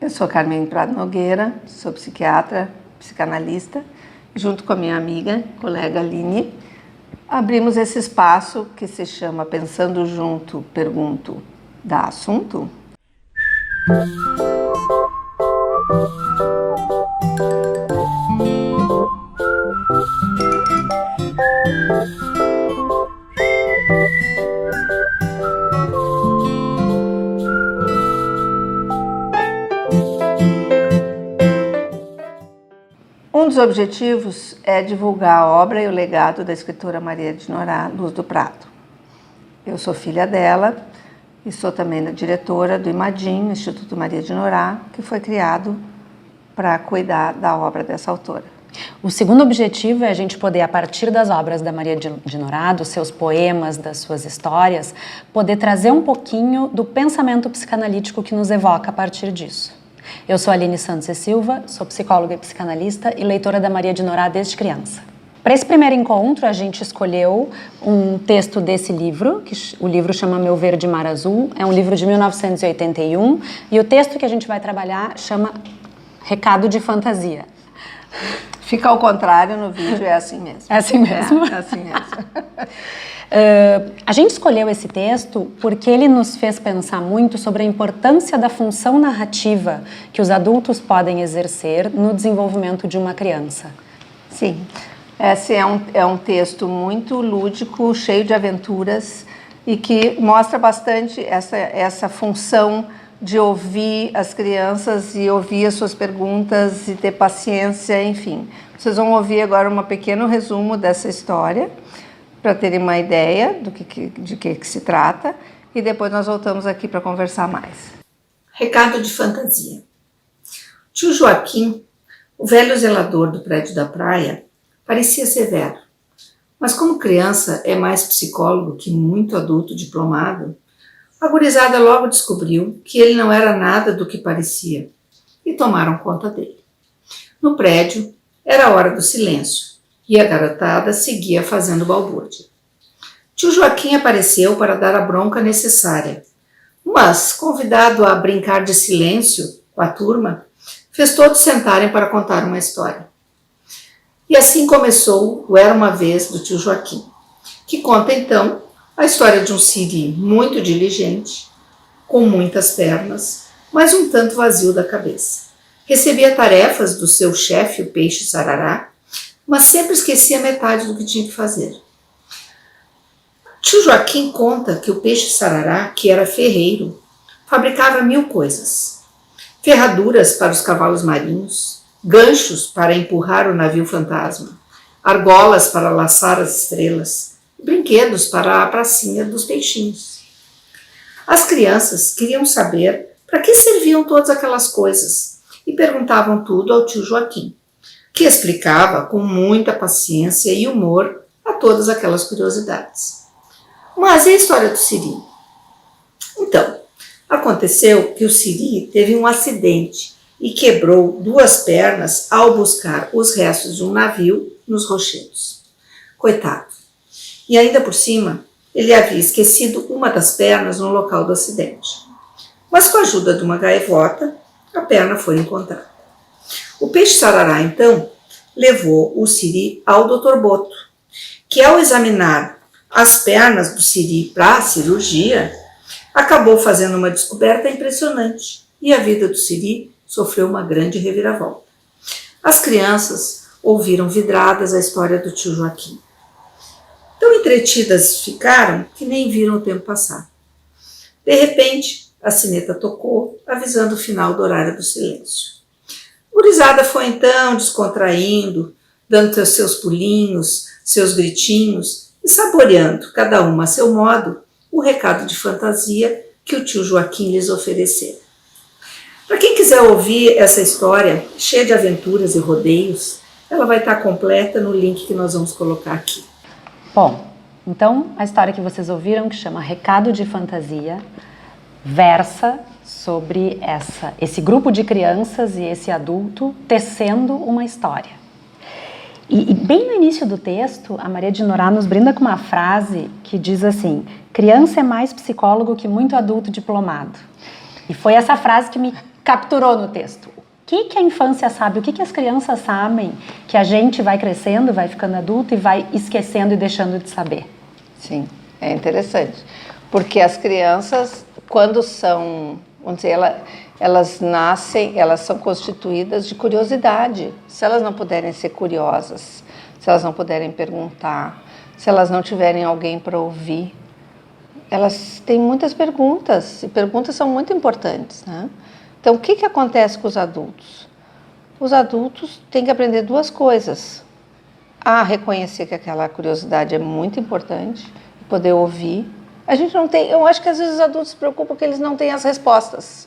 Eu sou Carmen Prado Nogueira, sou psiquiatra, psicanalista. Junto com a minha amiga, colega Aline, abrimos esse espaço que se chama Pensando Junto, Pergunto, Dá Assunto? Um dos objetivos é divulgar a obra e o legado da escritora Maria de Norá, Luz do Prado. Eu sou filha dela e sou também a diretora do IMADIM, Instituto Maria de Norá, que foi criado para cuidar da obra dessa autora. O segundo objetivo é a gente poder, a partir das obras da Maria de Norá, dos seus poemas, das suas histórias, poder trazer um pouquinho do pensamento psicanalítico que nos evoca a partir disso. Eu sou Aline Santos e Silva, sou psicóloga e psicanalista e leitora da Maria de Norá desde criança. Para esse primeiro encontro, a gente escolheu um texto desse livro, que o livro chama Meu Verde Mar Azul, é um livro de 1981, e o texto que a gente vai trabalhar chama Recado de Fantasia. Fica ao contrário no vídeo, é assim mesmo. É assim mesmo? É assim mesmo. A gente escolheu esse texto porque ele nos fez pensar muito sobre a importância da função narrativa que os adultos podem exercer no desenvolvimento de uma criança. Sim, esse é um texto muito lúdico, cheio de aventuras e que mostra bastante essa função de ouvir as crianças e ouvir as suas perguntas e ter paciência, enfim. Vocês vão ouvir agora um pequeno resumo dessa história, para terem uma ideia de que se trata, e depois nós voltamos aqui para conversar mais. Recado de fantasia. Tio Joaquim, o velho zelador do prédio da praia, parecia severo, mas como criança é mais psicólogo que muito adulto diplomado, a gurizada logo descobriu que ele não era nada do que parecia e tomaram conta dele. No prédio, era a hora do silêncio e a garotada seguia fazendo balbúrdia. Tio Joaquim apareceu para dar a bronca necessária, mas, convidado a brincar de silêncio com a turma, fez todos sentarem para contar uma história. E assim começou o Era Uma Vez do tio Joaquim, que conta então a história de um siri muito diligente, com muitas pernas, mas um tanto vazio da cabeça. Recebia tarefas do seu chefe, o peixe sarará, mas sempre esquecia metade do que tinha que fazer. Tio Joaquim conta que o peixe sarará, que era ferreiro, fabricava 1000 coisas. Ferraduras para os cavalos marinhos, ganchos para empurrar o navio fantasma, argolas para laçar as estrelas, brinquedos para a pracinha dos peixinhos. As crianças queriam saber para que serviam todas aquelas coisas e perguntavam tudo ao tio Joaquim, que explicava com muita paciência e humor a todas aquelas curiosidades. Mas e a história do siri? Então, aconteceu que o siri teve um acidente e quebrou 2 pernas ao buscar os restos de um navio nos rochedos. Coitado. E ainda por cima, ele havia esquecido uma das pernas no local do acidente. Mas com a ajuda de uma gaivota, a perna foi encontrada. O peixe sarará, então, levou o siri ao Dr. Boto, que ao examinar as pernas do siri para a cirurgia, acabou fazendo uma descoberta impressionante e a vida do siri sofreu uma grande reviravolta. As crianças ouviram vidradas a história do tio Joaquim. Tão entretidas ficaram que nem viram o tempo passar. De repente, a sineta tocou, avisando o final do horário do silêncio. Gurizada foi então descontraindo, dando seus pulinhos, seus gritinhos e saboreando, cada uma a seu modo, o recado de fantasia que o tio Joaquim lhes oferecera. Para quem quiser ouvir essa história, cheia de aventuras e rodeios, ela vai estar completa no link que nós vamos colocar aqui. Bom, então a história que vocês ouviram, que chama Recado de Fantasia, versa sobre esse grupo de crianças e esse adulto tecendo uma história. E bem no início do texto, a Maria de Norá nos brinda com uma frase que diz assim: criança é mais psicólogo que muito adulto diplomado. E foi essa frase que me capturou no texto? O que a infância sabe? O que as crianças sabem que a gente vai crescendo, vai ficando adulto e vai esquecendo e deixando de saber? Sim, é interessante. Porque as crianças, quando são, vamos dizer, elas nascem, elas são constituídas de curiosidade. Se elas não puderem ser curiosas, se elas não puderem perguntar, se elas não tiverem alguém para ouvir, elas têm muitas perguntas, e perguntas são muito importantes, né? Então, o que acontece com os adultos? Os adultos têm que aprender duas coisas. Reconhecer que aquela curiosidade é muito importante, poder ouvir. A gente não tem, eu acho que às vezes os adultos se preocupam porque eles não têm as respostas.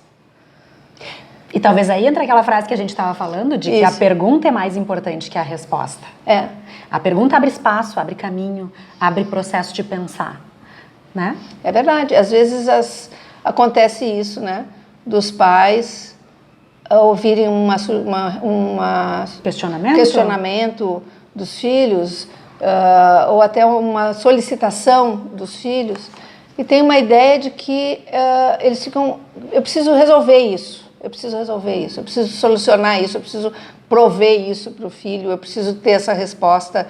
E talvez aí entre aquela frase que a gente estava falando, de que a pergunta é mais importante que a resposta. A pergunta abre espaço, abre caminho, abre processo de pensar, né? É verdade. Às vezes acontece isso, né? Dos pais ouvirem um questionamento dos filhos, ou até uma solicitação dos filhos, e tem uma ideia de que eles ficam, eu preciso resolver isso, eu preciso solucionar isso, eu preciso prover isso para o filho, eu preciso ter essa resposta.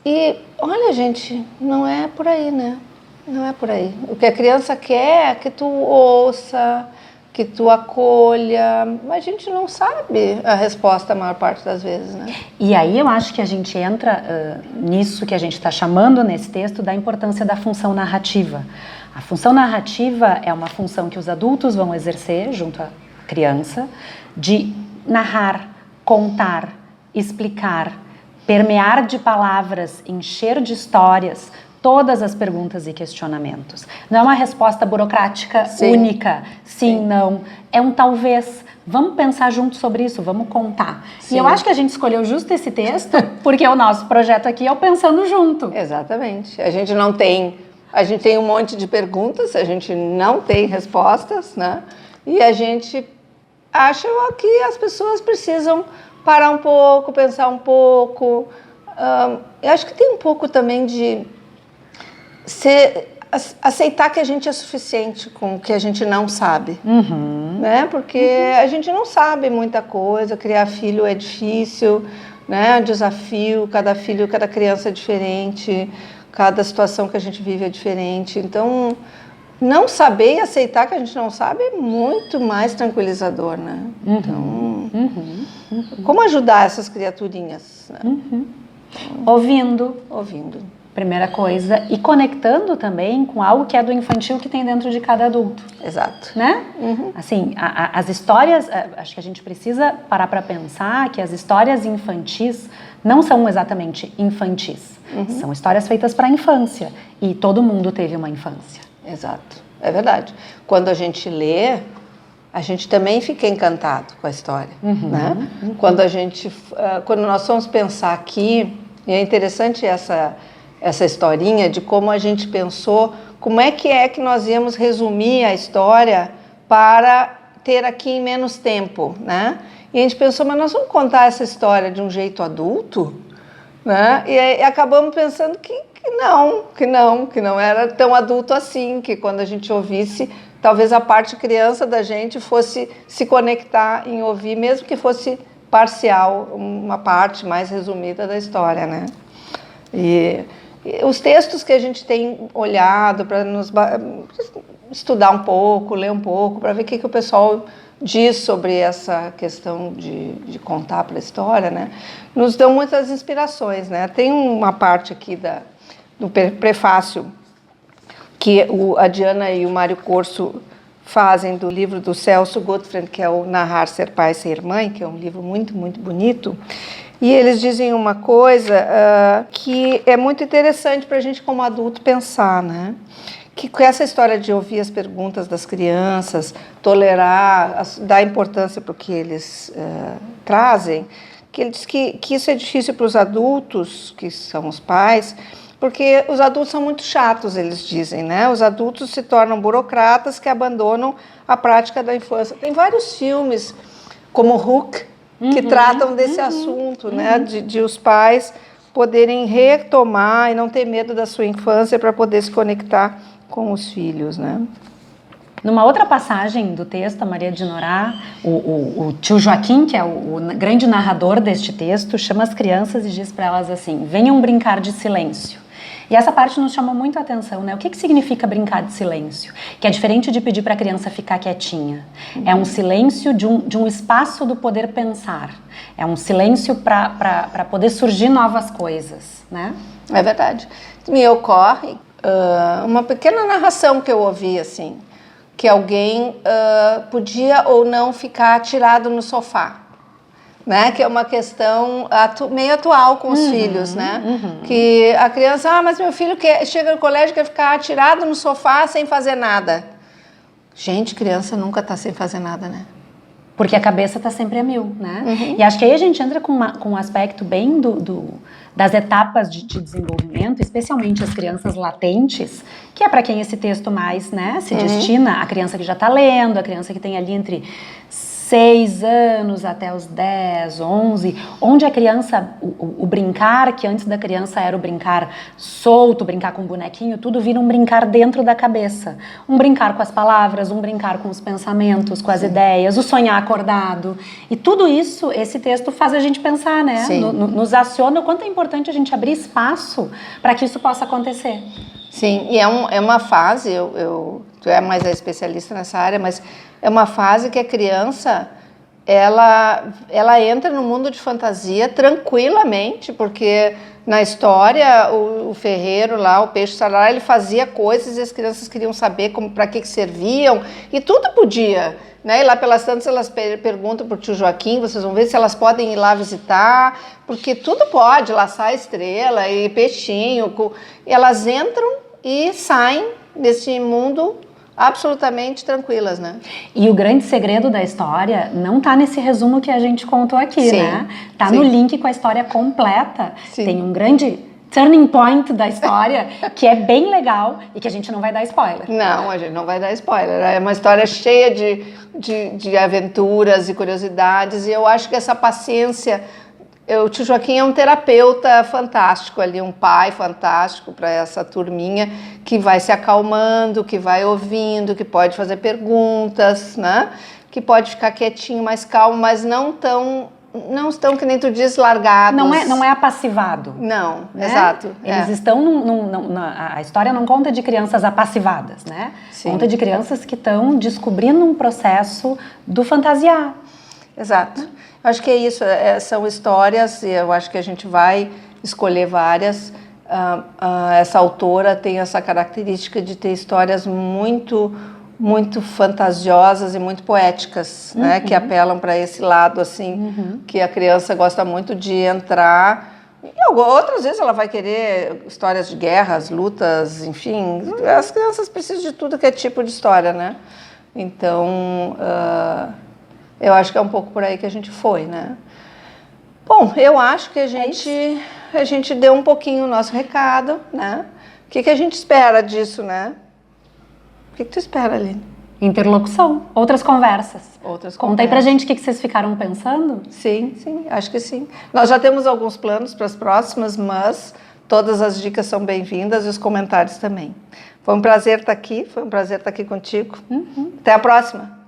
E, olha, gente, não é por aí, né? Não é por aí. O que a criança quer é que tu ouça, que tu acolha, mas a gente não sabe a resposta a maior parte das vezes, né? E aí eu acho que a gente entra nisso que a gente está chamando nesse texto da importância da função narrativa. A função narrativa é uma função que os adultos vão exercer junto à criança, de narrar, contar, explicar, permear de palavras, encher de histórias todas as perguntas e questionamentos. Não é uma resposta burocrática única, sim, não. É um talvez. Vamos pensar junto sobre isso, vamos contar. Sim. E eu acho que a gente escolheu justo esse texto porque o nosso projeto aqui é o Pensando Junto. Exatamente. A gente tem um monte de perguntas, a gente não tem respostas, né? E a gente acha que as pessoas precisam parar um pouco, pensar um pouco. Eu acho que tem um pouco também de aceitar que a gente é suficiente com o que a gente não sabe, né? Porque a gente não sabe muita coisa, criar filho é difícil, né? É um desafio, cada criança é diferente, cada situação que a gente vive é diferente. Então, não saber e aceitar que a gente não sabe é muito mais tranquilizador, né? Então, como ajudar essas criaturinhas? Né? Ouvindo. Primeira coisa, e conectando também com algo que é do infantil que tem dentro de cada adulto. Exato. Né? Assim, as histórias, acho que a gente precisa parar para pensar que as histórias infantis não são exatamente infantis. São histórias feitas para a infância. E todo mundo teve uma infância. Exato. É verdade. Quando a gente lê, a gente também fica encantado com a história. Né? Quando nós vamos pensar aqui, e é interessante essa historinha de como a gente pensou, como é que nós íamos resumir a história para ter aqui em menos tempo, né? E a gente pensou, mas nós vamos contar essa história de um jeito adulto, né? E acabamos pensando que não era tão adulto assim, que quando a gente ouvisse, talvez a parte criança da gente fosse se conectar em ouvir, mesmo que fosse parcial, uma parte mais resumida da história, né? E os textos que a gente tem olhado para estudar um pouco, ler um pouco, para ver o que o pessoal diz sobre essa questão de contar para a história, né? Nos dão muitas inspirações, né? Tem uma parte aqui do prefácio que a Diana e o Mário Corso fazem do livro do Celso Gottfried, que é o Narrar, Ser Pai, Ser Mãe, que é um livro muito, muito bonito. E eles dizem uma coisa que é muito interessante para a gente, como adulto, pensar, né? Que com essa história de ouvir as perguntas das crianças, tolerar, dar importância para o que eles trazem, que ele diz que isso é difícil para os adultos, que são os pais, porque os adultos são muito chatos, eles dizem, né? Os adultos se tornam burocratas que abandonam a prática da infância. Tem vários filmes, como Hook, que tratam desse assunto, né? De os pais poderem retomar e não ter medo da sua infância para poder se conectar com os filhos, né? Numa outra passagem do texto, a Maria de Norá, o tio Joaquim, que é o grande narrador deste texto, chama as crianças e diz para elas assim: venham brincar de silêncio. E essa parte nos chamou muito a atenção, né? O que significa brincar de silêncio? Que é diferente de pedir para a criança ficar quietinha. É um silêncio de um espaço do poder pensar. É um silêncio para poder surgir novas coisas, né? É verdade. Me ocorre uma pequena narração que eu ouvi, assim, que alguém podia ou não ficar tirado no sofá. Né? Que é uma questão meio atual com os filhos, né? Que a criança, mas meu filho chega no colégio e quer ficar tirado no sofá sem fazer nada. Gente, criança nunca está sem fazer nada, né? Porque a cabeça está sempre a mil, né? E acho que aí a gente entra com um aspecto bem das etapas de desenvolvimento, especialmente as crianças latentes, que é para quem esse texto mais, né, se destina, a criança que já está lendo, a criança que tem ali entre 6 anos até os 10, 11, onde a criança, o brincar, que antes da criança era o brincar solto, brincar com um bonequinho, tudo vira um brincar dentro da cabeça. Um brincar com as palavras, um brincar com os pensamentos, com as ideias, o sonhar acordado. E tudo isso, esse texto faz a gente pensar, né? Nos aciona o quanto é importante a gente abrir espaço para que isso possa acontecer. Sim, e é uma fase, tu é mais a especialista nessa área, mas é uma fase que a criança, ela entra no mundo de fantasia tranquilamente, porque na história o ferreiro lá, o peixe sarará, ele fazia coisas e as crianças queriam saber para que serviam, e tudo podia, né? E lá pelas tantas elas perguntam para o tio Joaquim, vocês vão ver se elas podem ir lá visitar, porque tudo pode, laçar estrela e peixinho, e elas entram e saem desse mundo absolutamente tranquilas, né? E o grande segredo da história não tá nesse resumo que a gente contou aqui, né? Tá no link com a história completa. Tem um grande turning point da história que é bem legal e que a gente não vai dar spoiler. Não, a gente não vai dar spoiler. É uma história cheia de aventuras e curiosidades, e eu acho que essa paciência... O tio Joaquim é um terapeuta fantástico ali, um pai fantástico para essa turminha que vai se acalmando, que vai ouvindo, que pode fazer perguntas, né? Que pode ficar quietinho, mais calmo, mas não estão, que nem tu diz, largados. Não é apassivado. Não, né? Exato. Eles estão a história não conta de crianças apassivadas, né? Sim. Conta de crianças que estão descobrindo um processo do fantasiar. Exato. Eu acho que é isso, são histórias, e eu acho que a gente vai escolher várias. Essa autora tem essa característica de ter histórias muito, muito fantasiosas e muito poéticas, né? Que apelam para esse lado, assim, que a criança gosta muito de entrar. E outras vezes ela vai querer histórias de guerras, lutas, enfim. As crianças precisam de tudo que é tipo de história, né? Então... eu acho que é um pouco por aí que a gente foi, né? Bom, eu acho que a gente deu um pouquinho o nosso recado, né? O que a gente espera disso, né? O que tu espera, Aline? Interlocução, outras conversas. Conta aí pra gente o que vocês ficaram pensando. Sim, acho que sim. Nós já temos alguns planos para as próximas, mas todas as dicas são bem-vindas e os comentários também. Foi um prazer estar aqui contigo. Até a próxima.